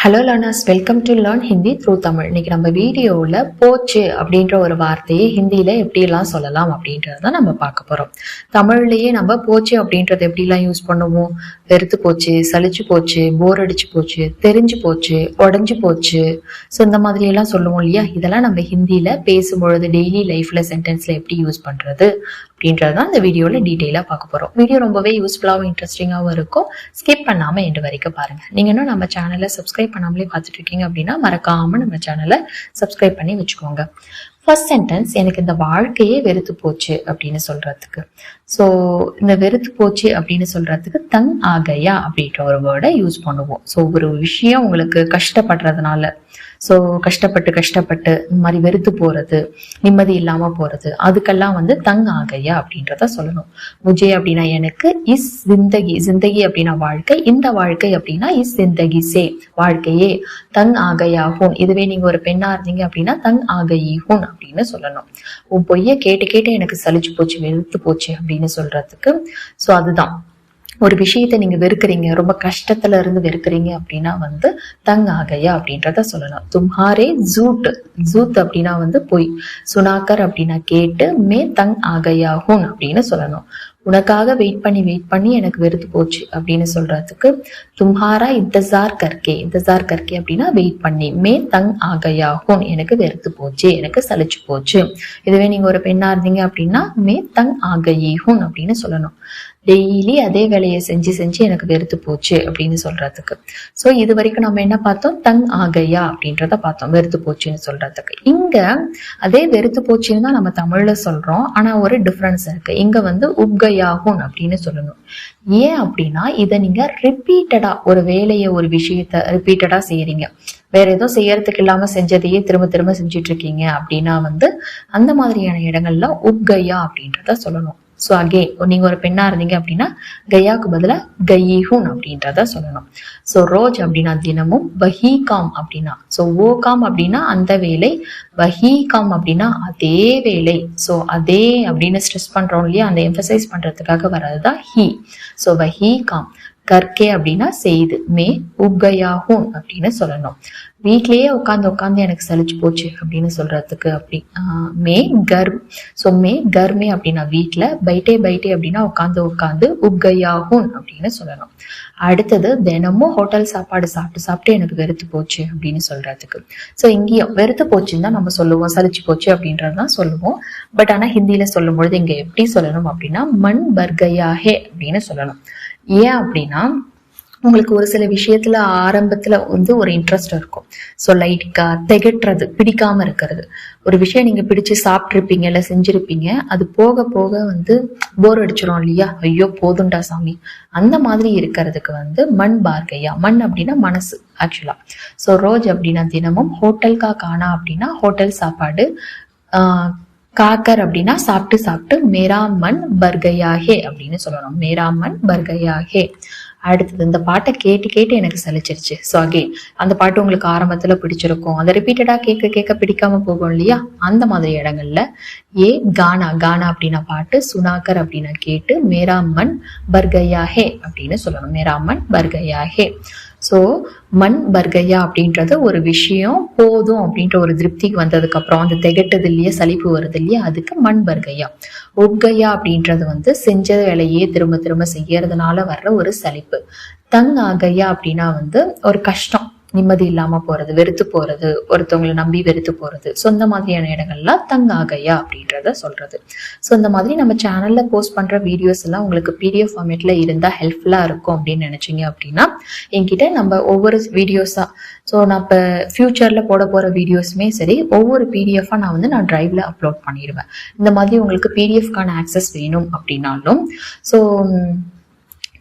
Hello learners, welcome to learn Hindi through Tamil. இன்னைக்கு நம்ம வீடியோவில் போச்சு அப்படின்ற ஒரு வார்த்தையை ஹிந்தியில் எப்படிலாம் சொல்லலாம் அப்படின்றத தான் நம்ம பார்க்க போகிறோம். தமிழ்லேயே நம்ம போச்சு அப்படின்றத எப்படிலாம் யூஸ் பண்ணுவோம்? வெறுத்து போச்சு, சலிச்சு போச்சு, போர் அடிச்சு போச்சு, தெரிஞ்சு போச்சு, உடஞ்சி போச்சு, ஸோ இந்த மாதிரியெல்லாம் சொல்லுவோம் இல்லையா? இதெல்லாம் நம்ம ஹிந்தியில் பேசும்பொழுது டெய்லி லைஃப்பில் சென்டென்ஸில் எப்படி யூஸ் பண்ணுறது அப்படின்றது தான் இந்த வீடியோவில் டீட்டெயிலாக பார்க்க போகிறோம். வீடியோ ரொம்பவே யூஸ்ஃபுல்லாகவும் இன்ட்ரெஸ்டிங்காகவும் இருக்கும். ஸ்கிப் பண்ணாமல் எண்டு வரைக்கும் பாருங்கள். நீங்கள் இன்னும் நம்ம சேனலை சப்ஸ்கிரைப் பண்ணாமலே பார்த்துட்டு இருக்கீங்க அப்படின்னா மறக்காமல் நம்ம சேனலை சப்ஸ்கிரைப் பண்ணி வச்சுக்கோங்க. ஃபர்ஸ்ட் சென்டென்ஸ், எனக்கு இந்த வாழ்க்கையே வெறுத்து போச்சு அப்படின்னு சொல்றதுக்கு. ஸோ இந்த வெறுத்து போச்சு அப்படின்னு சொல்றதுக்கு தங் ஆகையா அப்படின்ற ஒரு வேர்டை யூஸ் பண்ணுவோம். ஸோ ஒரு விஷயம் உங்களுக்கு கஷ்டப்படுறதுனால, ஸோ கஷ்டப்பட்டு இந்த மாதிரி வெறுத்து போறது, நிம்மதி இல்லாம போறது, அதுக்கெல்லாம் வந்து தங் ஆகையா அப்படின்றத சொல்லணும். முஜே அப்படின்னா எனக்கு, இஸ் ஜிந்தகி, ஜிந்தகி அப்படின்னா வாழ்க்கை, இந்த வாழ்க்கை அப்படின்னா இஸ் ஜிந்தகி சே, வாழ்க்கையே, தங் ஆகையா ஹூன். இதுவே நீங்க ஒரு பெண்ணா இருந்தீங்க அப்படின்னா தங் ஆகயி ஹூன் அப்படின்னு சொல்லணும். உன் பொய்ய கேட்டு கேட்டு எனக்கு சலிச்சு போச்சு, வெறுத்து போச்சு அப்படின்னு சொல்றதுக்கு. ஸோ அதுதான், ஒரு விஷயத்த நீங்க வெறுக்கிறீங்க, ரொம்ப கஷ்டத்துல இருந்து வெறுக்கிறீங்க அப்படின்னா வந்து தங் ஆகையா அப்படின்றத சொல்லலாம். தும்ஹாரே ஜூட், ஜூத் அப்படின்னா வந்து பொய், சுனாக்கர் அப்படின்னா கேட்டு, மே தங் ஆகையா ஹூன் அப்படின்னு சொல்லணும். உனக்காக வெயிட் பண்ணி எனக்கு வெறுத்து போச்சு அப்படின்னு சொல்றதுக்கு தும்ஹாரா இந்தசார் கர்கே, இந்தசார் கர்கே அப்படின்னா வெயிட் பண்ணி, மே தங் ஆகையா ஹூன் எனக்கு வெறுத்து போச்சு, எனக்கு சலிச்சு போச்சு. இதுவே நீங்க ஒரு பெண்ணா இருந்தீங்க அப்படின்னா மே தங் ஆகயி ஹூன் அப்படின்னு சொல்லணும். டெய்லி அதே வேலையை செஞ்சு எனக்கு வெறுத்து போச்சு அப்படின்னு சொல்றதுக்கு. ஸோ இது வரைக்கும் நம்ம என்ன பார்த்தோம்? தங் ஆகையா அப்படின்றத பார்த்தோம், வெறுத்து போச்சுன்னு சொல்றதுக்கு. இங்க அதே வெறுத்து போச்சுன்னு தான் நம்ம தமிழ்ல சொல்றோம், ஆனா ஒரு டிஃபரன்ஸ் இருக்கு. இங்க வந்து உப்கயாகும் அப்படின்னு சொல்லணும். ஏன் அப்படின்னா இதை நீங்க ரிப்பீட்டடா ஒரு வேலையை, ஒரு விஷயத்த ரிப்பீட்டடா செய்யறீங்க, வேற ஏதோ செய்யறதுக்கு இல்லாம செஞ்சதையே திரும்ப திரும்ப செஞ்சுட்டு இருக்கீங்க அப்படின்னா வந்து அந்த மாதிரியான இடங்கள்ல உப்கயா அப்படின்றத சொல்லணும். ஸோ அகே, நீங்க ஒரு பெண்ணா இருந்தீங்க அப்படின்னா கயாவுக்கு பதிலா கயீஹூன் அப்படின்றத சொல்லணும். ஸோ ரோஜ் அப்படின்னா தினமும், வஹீ காம் அப்படின்னா, ஸோ ஓ காம் அப்படின்னா அந்த வேலை, வஹீ காம் அப்படின்னா அதே வேலை. ஸோ அதே அப்படின்னு ஸ்ட்ரெஸ் பண்றோம் இல்லையா, அந்த எம்பசைஸ் பண்றதுக்காக வர்றதுதான் ஹீ. ஸோ வஹீ காம். கர்கே அப்படின்னா செய்து, மே உப்கயாஹூன் அப்படின்னு சொல்லணும். வீட்லயே உட்காந்து எனக்கு சலிச்சு போச்சு அப்படின்னு சொல்றதுக்கு அப்படி மே கர். ஸோ மே கர்மே அப்படின்னா வீட்டுல, பைட்டே அப்படின்னா உட்காந்து உப்கயாஹூன் அப்படின்னு சொல்லணும். அடுத்தது தினமும் ஹோட்டல் சாப்பாடு சாப்பிட்டு எனக்கு வெறுத்து போச்சு அப்படின்னு சொல்றதுக்கு. ஸோ இங்கேயும் வெறுத்து போச்சுன்னு தான் நம்ம சொல்லுவோம், சலிச்சு போச்சு அப்படின்றதுதான் சொல்லுவோம். பட் ஆனா ஹிந்தியில சொல்லும் பொழுது இங்க எப்படி சொல்லணும் அப்படின்னா மன் பர்கயாஹே அப்படின்னு சொல்லணும். ஏன் அப்படின்னா உங்களுக்கு ஒரு சில விஷயத்துல ஆரம்பத்துல வந்து ஒரு இன்ட்ரெஸ்ட் இருக்கும். ஸோ லைட்டா திகட்டுறது, பிடிக்காம இருக்கிறது. ஒரு விஷயம் நீங்க பிடிச்சு சாப்பிட்ருப்பீங்க, இல்லை செஞ்சிருப்பீங்க, அது போக போக வந்து போர் அடிச்சிடும் இல்லையா, ஐயோ போதுண்டா சாமி, அந்த மாதிரி இருக்கிறதுக்கு வந்து மண் பார்கையா. மண் அப்படின்னா மனசு ஆக்சுவலா. ஸோ ரோஜ் அப்படின்னா தினமும், ஹோட்டல் கா கானா அப்படின்னா ஹோட்டல் சாப்பாடு, காக்கர் அப்படின்னா சாப்பிட்டு மேரா மன் பர்கயாஹே அப்படின்னு சொல்லணும். மேரா மன் பர்கயாஹே. அடுத்தது, இந்த பாட்டை கேட்டு எனக்கு சலிச்சிருச்சு. ஸோ அகெயின் அந்த பாட்டு உங்களுக்கு ஆரம்பத்துல பிடிச்சிருக்கும், அதை ரிப்பீட்டடா கேட்க பிடிக்காம போகும் இல்லையா, அந்த மாதிரி இடங்கள்ல ஏ கானா, கானா அப்படின்னா பாட்டு, சுனாக்கர் அப்படின்னா கேட்டு, மேரா மன் பர்கயாஹே அப்படின்னு சொல்லணும். மேரா மன் பர்கயாஹே. ஸோ மண் பர்கையா அப்படின்றது ஒரு விஷயம் போதும் அப்படின்ற ஒரு திருப்திக்கு வந்ததுக்கு அப்புறம் அந்த திகட்டது இல்லையா, சலிப்பு வருது இல்லையா, அதுக்கு மண் பர்கையா. உப்கையா அப்படின்றது வந்து செஞ்ச வேலையே திரும்ப திரும்ப செய்யறதுனால வர்ற ஒரு சலிப்பு. தங் ஆகையா அப்படின்னா வந்து ஒரு கஷ்டம், நிம்மதி இல்லாம போறது, வெறுத்து போறது, ஒருத்தவங்களை நம்பி வெறுத்து போறது. ஸோ இந்த மாதிரியான இடங்கள்லாம் தங் ஆகையா அப்படின்றத சொல்றது. ஸோ இந்த மாதிரி நம்ம சேனல்ல போஸ்ட் பண்ற வீடியோஸ் எல்லாம் உங்களுக்கு PDF ஃபார்மேட்ல இருந்தா ஹெல்ப்ஃபுல்லா இருக்கும் அப்படின்னு நினைச்சீங்க அப்படின்னா என்கிட்ட நம்ம ஒவ்வொரு வீடியோஸா, ஸோ நான் இப்போ ஃபியூச்சர்ல போட போற வீடியோஸுமே சரி, ஒவ்வொரு PDF-ஆ நான் டிரைவ்ல அப்லோட் பண்ணிடுவேன். இந்த மாதிரி உங்களுக்கு PDF-க்கான ஆக்சஸ் வேணும் அப்படின்னாலும், ஸோ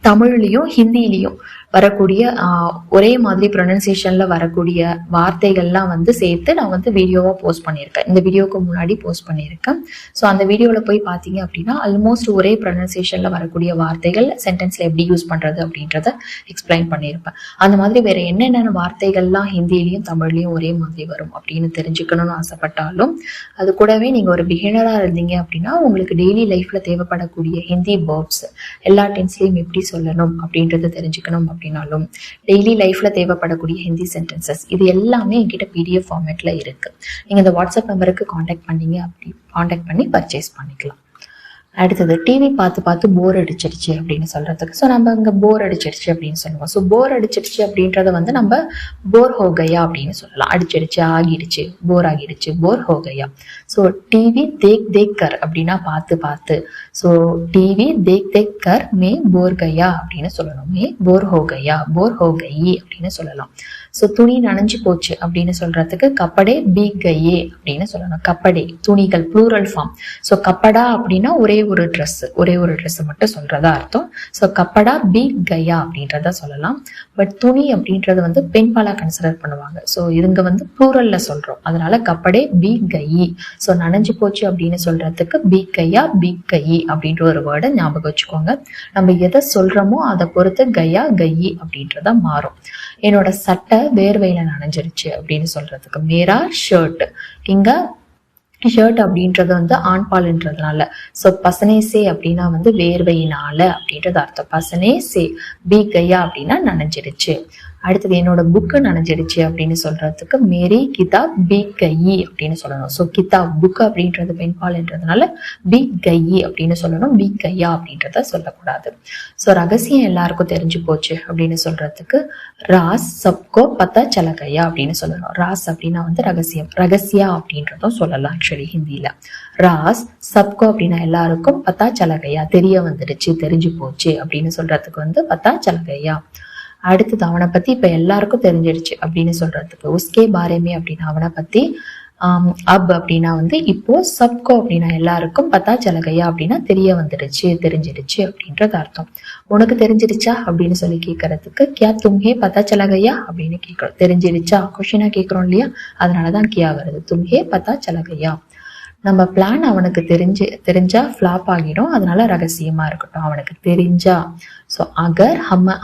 தமிழ்லையும் ஹிந்திலையும் வரக்கூடிய ஒரே மாதிரி ப்ரொனன்சியேஷன்ல வரக்கூடிய வார்த்தைகள்லாம் வந்து சேர்த்து நான் வந்து வீடியோவா போஸ்ட் பண்ணியிருக்கேன். இந்த வீடியோக்கு முன்னாடி போஸ்ட் பண்ணியிருக்கேன். ஸோ அந்த வீடியோவில் போய் பார்த்தீங்க அப்படின்னா ஆல்மோஸ்ட் ஒரே ப்ரொனன்சியேஷன்ல வரக்கூடிய வார்த்தைகள் சென்டென்ஸ்ல எப்படி யூஸ் பண்றது அப்படின்றத எக்ஸ்பிளைன் பண்ணியிருப்பேன். அந்த மாதிரி வேற என்னென்ன வார்த்தைகள்லாம் ஹிந்திலையும் தமிழ்லையும் ஒரே மாதிரி வரும் அப்படின்னு தெரிஞ்சுக்கணும்னு ஆசைப்பட்டாலும், அது கூடவே நீங்க ஒரு பிகினரா இருந்தீங்க அப்படின்னா உங்களுக்கு டெய்லி லைஃப்ல தேவைப்படக்கூடிய ஹிந்தி வேர்ப்ஸ் எல்லா டென்ஸ்லையும் எப்படி சொல்லணும் அப்படின்றத தெரிஞ்சுக்கணும் அப்படின்னாலும், டெய்லி லைஃப்ல தேவைப்படக்கூடிய ஹிந்தி சென்டென்சஸ் இது எல்லாமே என்கிட்ட பிடிஎஃப் ஃபார்மேட்ல இருக்கு. நீங்க இந்த வாட்ஸ்அப் நம்பருக்கு காண்டாக்ட் பண்ணி பர்ச்சேஸ் பண்ணிக்கலாம். அடுத்தது டிவி பார்த்து பார்த்து போர் அடிச்சிருச்சு அப்படின்னு சொல்றதுக்கு, ஸோ நம்ம இங்கே போர் அடிச்சிருச்சு அப்படின்னு சொல்லுவோம். ஸோ போர் அடிச்சிருச்சு அப்படின்றத வந்து நம்ம போர் ஹோகையா அப்படின்னு சொல்லலாம். அடிச்சிருச்சு, ஆகிடுச்சு, போர் ஆகிடுச்சு, போர் ஹோகையா. ஸோ டிவி தேக் தேக் கர் அப்படின்னா பார்த்து பார்த்து. ஸோ டிவி தேக் தேக் கர் மே போர் கையா அப்படின்னு சொல்லணும். மே போர் ஹோகையா, போர் ஹோகையி அப்படின்னு சொல்லலாம். ஸோ துணி நனைஞ்சு போச்சு அப்படின்னு சொல்றதுக்கு கப்படே பீக் கையே அப்படின்னு சொல்லணும். கப்படே துணிகள் ப்ளூரல் ஃபார்ம். ஸோ கப்படா அப்படின்னா ஒரே ஒரு ட்ரெஸ் மட்டும் சொல்றதா அர்த்தம். ஸோ கப்படா பீக் கையா அப்படின்றத சொல்லலாம். பட் துணி அப்படின்றது வந்து பெண்பாலா கன்சிடர் பண்ணுவாங்க. ஸோ இதுங்க வந்து ப்ளூரல்ல சொல்றோம், அதனால கப்படே பீக் கையி. ஸோ நனைஞ்சு போச்சு அப்படின்னு சொல்றதுக்கு பீக் கையா பீக் கையி அப்படின்ற ஒரு வேர்டை ஞாபகம் வச்சுக்கோங்க. நம்ம எதை சொல்றோமோ அதை பொறுத்து கையா கையி அப்படின்றத மாறும். என்னோட சட்டை வேர்வையில நனைஞ்சிருச்சு அப்படின்னு சொல்றதுக்கு மேரா ஷர்ட். இங்க ஷர்ட் அப்படின்றது வந்து ஆண்பால்ன்றதுனால, ஸோ பசனேசே அப்படின்னா வந்து வேர்வையினால அப்படின்றது அர்த்தம். பசனேசே பீக் கையா அப்படின்னா நனைஞ்சிருச்சு. அடுத்தது என்னோட புக்கு நனைஞ்சிருச்சு அப்படின்னு சொல்றதுக்கு மேரி கிதாப் பீக் கையி அப்படின்னு சொல்லணும். ஸோ கிதாப் புக் அப்படின்றது பெண்பால்ன்றதுனால பீக் கையி அப்படின்னு சொல்லணும், பீக் கையா அப்படின்றத சொல்லக்கூடாது. ஸோ ரகசியம் எல்லாருக்கும் தெரிஞ்சு போச்சு அப்படின்னு சொல்றதுக்கு ராஸ் சப்கோ பத்தா சல கையா அப்படின்னு சொல்லணும். ராஸ் அப்படின்னா வந்து ரகசியம், ரகசியா அப்படின்றதும் சொல்லலாம் ஆக்சுவலி ஹிந்தியில. ராஸ் சப்கோ அப்படின்னா எல்லாருக்கும், பத்தா சல கையா தெரிய வந்துடுச்சு, தெரிஞ்சு போச்சு அப்படின்னு சொல்றதுக்கு வந்து பத்தா சல கையா. அடுத்தது அவனை பத்தி இப்ப எல்லாருக்கும் தெரிஞ்சிடுச்சு அப்படின்னு சொல்றதுக்கு உஸ்கே பாரேமே அப்படின்னா அவனை பத்தி, அப் அப்படின்னா வந்து இப்போ, சப்கோ அப்படின்னா எல்லாருக்கும், பத்தா சலகையா அப்படின்னா தெரிய வந்துடுச்சு, தெரிஞ்சிடுச்சு அப்படின்றது அர்த்தம். உனக்கு தெரிஞ்சிடுச்சா அப்படின்னு சொல்லி கேட்கறதுக்கு கியா தும்ஹே பத்தா சலகையா அப்படின்னு கேட்கிறோம். தெரிஞ்சிடுச்சா கொஸ்டினா கேட்கிறோம் இல்லையா, அதனாலதான் கியா வருது. தும்ஹே பத்தா சலகையா. நம்ம பிளான் அவனுக்கு தெரிஞ்சா ஃபிளாப் ஆகிடும், அதனால ரகசியமா இருக்கட்டும். அவனுக்கு தெரிஞ்சா. ஸோ அகர்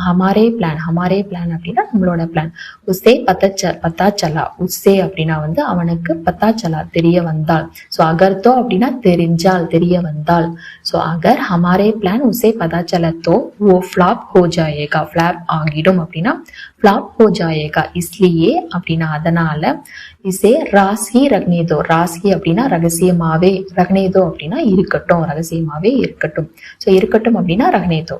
ஹமாரே பிளான் அப்படின்னா நம்மளோட பிளான். உஸ்ஸே பத்தா சலா, உஸ்ஸே அப்படின்னா வந்து அவனுக்கு, பத்தா சலா தெரிய வந்தால். ஸோ அகர் தோ அப்படின்னா தெரிஞ்சால், தெரிய வந்தால். ஸோ அகர் ஹமாரே பிளான் உஸ்ஸே பத்தா சல தோ ஓ ஃபிளாப் ஹோ ஜாயேகா, ஃபிளாப் ஆகிடும் அப்படின்னா ஃபிளாப் ஹோ ஜாயேகா. இஸ்லியே அப்படின்னா அதனால, இசே ராசி ரக்னேதோ, ராசி அப்படின்னா ரகசியமாவே, ரக்னேதோ அப்படின்னா இருக்கட்டும், ரகசியமாவே இருக்கட்டும். ஸோ இருக்கட்டும் அப்படின்னா ரக்னேதோ.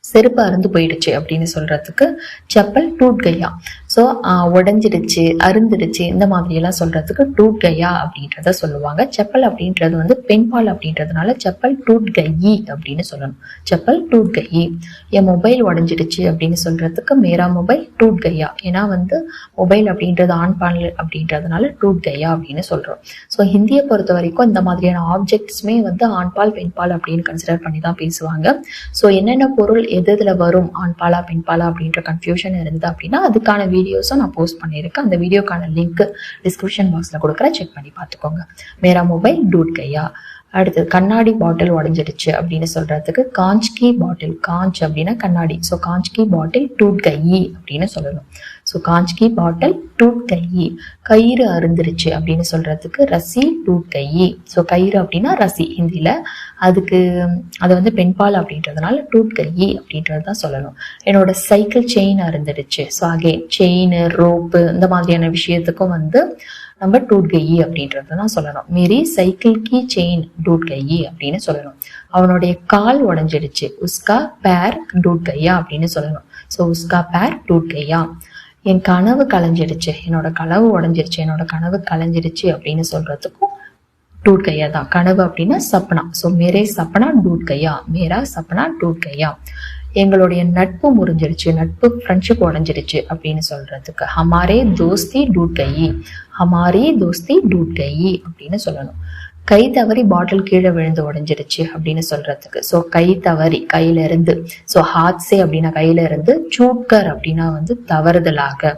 செருப்பு அருந்து போயிடுச்சு அப்படின்னு சொல்றதுக்கு செப்பல் டூட் கையா. ஸோ உடஞ்சிடுச்சு, அருந்துடுச்சு, இந்த மாதிரி எல்லாம் சொல்றதுக்கு டூட் கையா அப்படின்றத சொல்லுவாங்க. செப்பல் அப்படின்றது வந்து பெண்பால் அப்படின்றதுனால செப்பல் டூட் கையி அப்படின்னு சொல்லணும். செப்பல் டூட் கையி. என் மொபைல் உடஞ்சிடுச்சு அப்படின்னு சொல்றதுக்கு மேரா மொபைல் டூட் கையா. ஏன்னா வந்து மொபைல் அப்படின்றது ஆண்பால் அப்படின்றதுனால டூட் கையா அப்படின்னு சொல்றோம். ஸோ ஹிந்தியை பொறுத்த வரைக்கும் இந்த மாதிரியான ஆப்ஜெக்ட்ஸ்மே வந்து ஆண்பால் பெண்பால் அப்படின்னு கன்சிடர் பண்ணி தான் பேசுவாங்க. ஸோ என்னென்ன பொருள் எதுல வரும், ஆண்பாலா பெண்பாலா அப்படின்ற கன்ஃபியூஷன் இருந்தது அப்படின்னா அதுக்கான வீடியோஸும் நான் போஸ்ட் பண்ணியிருக்கேன். அந்த வீடியோக்கான லிங்க் டிஸ்கிரிப்ஷன் பாக்ஸ்ல கொடுக்குறேன், செக் பண்ணி பார்த்துக்கோங்க. மேரா மொபைல் டூட் கையா. அடுத்தது கண்ணாடி பாட்டில் உடஞ்சிடுச்சு அப்படின்னு சொல்றதுக்கு காஞ்ச்கி பாட்டில், காஞ்ச் அப்படின்னா கண்ணாடி. ஸோ காஞ்ச்கி பாட்டில் டூட் கையி அப்படின்னு சொல்லணும். ஸோ காஞ்ச்கி பாட்டில் டூட் கையி. கயிறு அருந்துருச்சு அப்படின்னு சொல்றதுக்கு ரசி டூட் கையி. ஸோ கயிறு அப்படின்னா ரசி ஹிந்தியில, அதுக்கு அது வந்து பெண்பால் அப்படின்றதுனால டூட் கையி அப்படின்றது தான் சொல்லணும். என்னோட சைக்கிள் செயின் அருந்துடுச்சு. ஸோ அகெயின் செயின், ரோப்பு இந்த மாதிரியான விஷயத்துக்கும் வந்து நம்ம டூட் கையி அப்படின்றது தான் சொல்லணும். மேரி சைக்கிள் கி செயின் டூட் கையி அப்படின்னு சொல்லணும். அவனுடைய கால் உடஞ்சிடுச்சு, உஸ்கா பேர் டூட் கையா அப்படின்னு சொல்லணும். ஸோ உஸ்கா பேர் டூட் கையா. என் கனவு கலைஞ்சிடுச்சு, என்னோட கனவு உடஞ்சிருச்சு, என்னோட கனவு கலைஞ்சிடுச்சு அப்படின்னு சொல்றதுக்கும் டூட் கையா தான். கனவு அப்படின்னா சப்னா. ஸோ மேரே சப்னா டூட் கையா, மேரா சப்னா டூட் கையா. எங்களுடைய நட்பு முறிஞ்சிருச்சு, நட்பு ஃப்ரெண்ட்ஷிப் உடஞ்சிருச்சு அப்படின்னு சொல்றதுக்கு ஹமாரே தோஸ்தி டூட் கையி, ஹமாரி தோஸ்தி டூட் கையி அப்படின்னு சொல்லணும். கை தவறி பாட்டில் கீழே விழுந்து உடஞ்சிருச்சு அப்படின்னு சொல்றதுக்கு ஸோ கை தவறி, கையில இருந்து. ஸோ ஹாத்ஸே அப்படின்னா கையில இருந்து, சூட்கர் அப்படின்னா வந்து தவறுதலாக.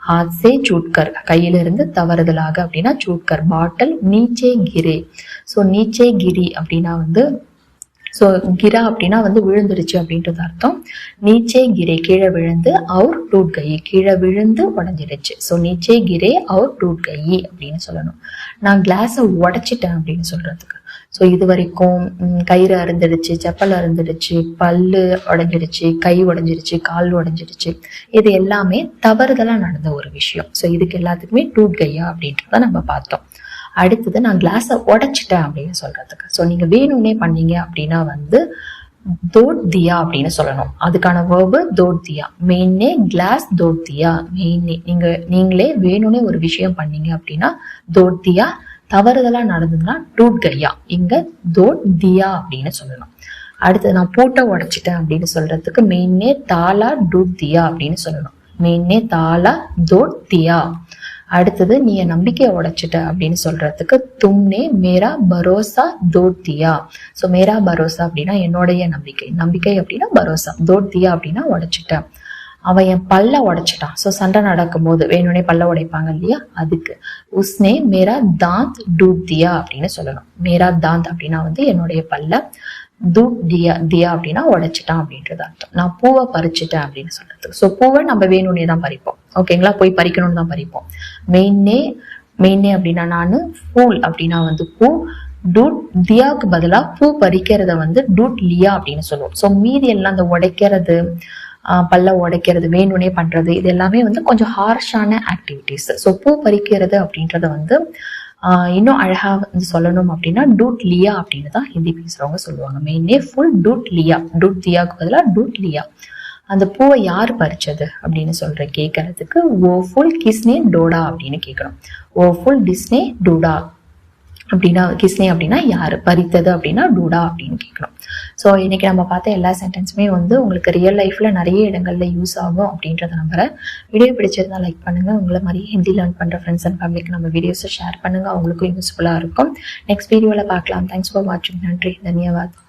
ஹாத்ஸே சூட்கர் கையில இருந்து தவறுதலாக அப்படின்னா சூட்கர். பாட்டில் நீச்சே கிரே. ஸோ நீச்சே கிரி அப்படின்னா வந்து, ஸோ கிரா அப்படின்னா வந்து விழுந்துருச்சு அப்படின்றது அர்த்தம். நீச்சே கிரே கீழே விழுந்து, அவர் டூட் கையி கீழே விழுந்து உடஞ்சிடுச்சு. ஸோ நீச்சே கிரே அவர் டூட் கையி அப்படின்னு சொல்லணும். நான் கிளாஸை உடைச்சிட்டேன் அப்படின்னு சொல்றதுக்கு ஸோ இது வரைக்கும் கயிறு அறுந்துடுச்சு, செப்பல் அறுந்துடுச்சு, பல்லு உடஞ்சிடுச்சு, கை உடஞ்சிடுச்சு, கால் உடஞ்சிடுச்சு, இது எல்லாமே தவறுதலா நடந்த ஒரு விஷயம். ஸோ இதுக்கு எல்லாத்துக்குமே டூட் கையா அப்படின்றத நம்ம பார்த்தோம். அடுத்தது நான் கிளாஸை உடைச்சிட்டேன் அப்படின்னு சொல்றதுக்கு. ஸோ நீங்க வேணும்னே பண்ணீங்க அப்படின்னா வந்து தோட் தியா அப்படின்னு சொல்லணும். அதுக்கான வேர்பு தோட் தியா. மெயினே கிளாஸ் தோட் தியா. மெயினே நீங்களே வேணும்னே ஒரு விஷயம் பண்ணீங்க அப்படின்னா தோட் தியா. தவறுதலா நடந்ததுன்னா டூட் கையா. இங்க தோட் தியா அப்படின்னு சொல்லணும். அடுத்தது நான் பூட்டை உடைச்சிட்டேன் அப்படின்னு சொல்றதுக்கு மெயினே தாலா டூட் தியா அப்படின்னு சொல்லணும். மெயினே தாலா தோட் தியா. அடுத்தது நீ என் நம்பிக்கையை உடைச்சிட்ட அப்படின்னு சொல்றதுக்கு தும்னே மேரா பரோசா தோட் தியா. ஸோ மேரா பரோசா அப்படின்னா என்னுடைய நம்பிக்கை. நம்பிக்கை அப்படின்னா பரோசா. தோட் தியா அப்படின்னா உடைச்சிட்டேன். அவன் என் பல்ல உடைச்சிட்டான். ஸோ சண்டை நடக்கும் போது வேணும்னே பல்ல உடைப்பாங்க இல்லையா, அதுக்கு உஸ்னே மேரா தாந்த் டூட் தியா அப்படின்னு சொல்லணும். மேரா தாந்த் அப்படின்னா வந்து என்னுடைய பல்ல, தூட் தியா தியா அப்படின்னா உடைச்சிட்டான் அப்படின்றது அர்த்தம். நான் பூவை பறிச்சுட்டேன் அப்படின்னு சொல்றது. ஸோ பூவை நம்ம வேணும்னே தான் பறிப்போம். ஓகேங்களா, போய் பறிக்கணும்னு தான் பறிப்போம். மெயினே அப்படின்னா நான், ஃபூல் அப்படின்னா வந்து பூ, டூட் தியாவுக்கு பதிலா பூ பறிக்கிறத வந்து டூட் லியா அப்படின்னு சொல்லுவோம். ஸோ மீதி எல்லாம் அந்த உடைக்கிறது, பல்ல உடைக்கிறது, வேணும்னே பண்றது, இது எல்லாமே வந்து கொஞ்சம் ஹார்ஷான ஆக்டிவிட்டிஸ். ஸோ பூ பறிக்கிறது அப்படின்றத வந்து இன்னும் அழகா வந்து சொல்லணும் அப்படின்னா டூட் லியா அப்படின்னு தான் ஹிந்தி பேசுறவங்க சொல்லுவாங்க. மெயினே ஃபுல் டூட் லியா. டூட் தியாவுக்கு பதிலாக டூட் லியா. அந்த பூவை யார் பறிச்சது அப்படின்னு சொல்ற கேட்கறதுக்கு ஓ ஃபுல் கிஸ்னே டோடா அப்படின்னு கேட்கணும். ஓ ஃபுல் டிஸ்னே டூடா அப்படின்னா, கிஸ்னே அப்படின்னா யாரு, பறித்தது அப்படின்னா டூடா அப்படின்னு கேட்கணும். ஸோ இன்னைக்கு நம்ம பார்த்த எல்லா சென்டென்ஸுமே வந்து உங்களுக்கு ரியல் லைஃப்ல நிறைய இடங்கள்ல யூஸ் ஆகும் அப்படின்றத நம்புறேன். வீடியோ பிடிச்சிருந்தா லைக் பண்ணுங்க. உங்களை மாதிரி ஹிந்தி லேர்ன் பண்ற ஃப்ரெண்ட்ஸ் அண்ட் ஃபேமிலிக்கு நம்ம வீடியோஸை ஷேர் பண்ணுங்க. அவங்களுக்கும் யூஸ்ஃபுல்லா இருக்கும். நெக்ஸ்ட் வீடியோல பார்க்கலாம். தேங்க்ஸ் ஃபார் வாட்சிங். நன்றி, தன்யவாத்.